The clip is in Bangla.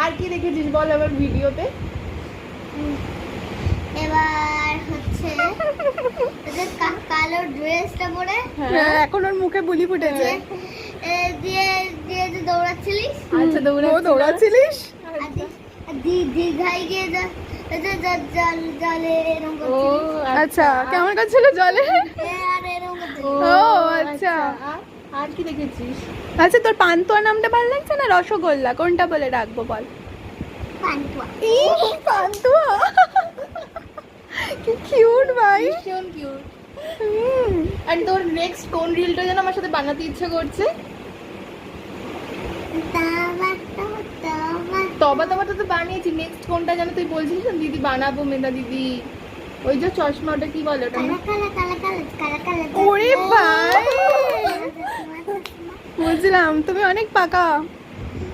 আর কি দেখেছিস বল আবার ভিডিওতে? এবার হচ্ছে ওদের কালো ড্রেসটা পরে হ্যাঁ এখন ওর মুখে বুলি ফুটেছে। দিয়ে দিয়ে যে দৌড়াচ্ছিলিস। আচ্ছা দৌড়াচ্ছিলিস। দীঘায় গিয়ে জলে এরকম ও আচ্ছা কেমন করছিল জলে? আর এরকম ও আচ্ছা আর কি দেখেছিস? আচ্ছা তোর পান্তুয়া নামটা ভালো লাগছে না রসগোল্লা, কোনটা বলে রাখবো বল? পান্তুয়া। পান্তুয়া কি কিউট ভাই, ভীষণ কিউট। আর তোর নেক্সট কোন রিলটা যেন আমার সাথে বানাতে ইচ্ছে করছে? তবা তো বানিয়েছি, নেক্সট কোনটা যেন তুই বলছিস না দিদি বানাবো মেধা দিদি, ওই যে চশমা ওটা কি বলে ওটা? ওরে ভাই বুঝলাম তুমি অনেক পাকা।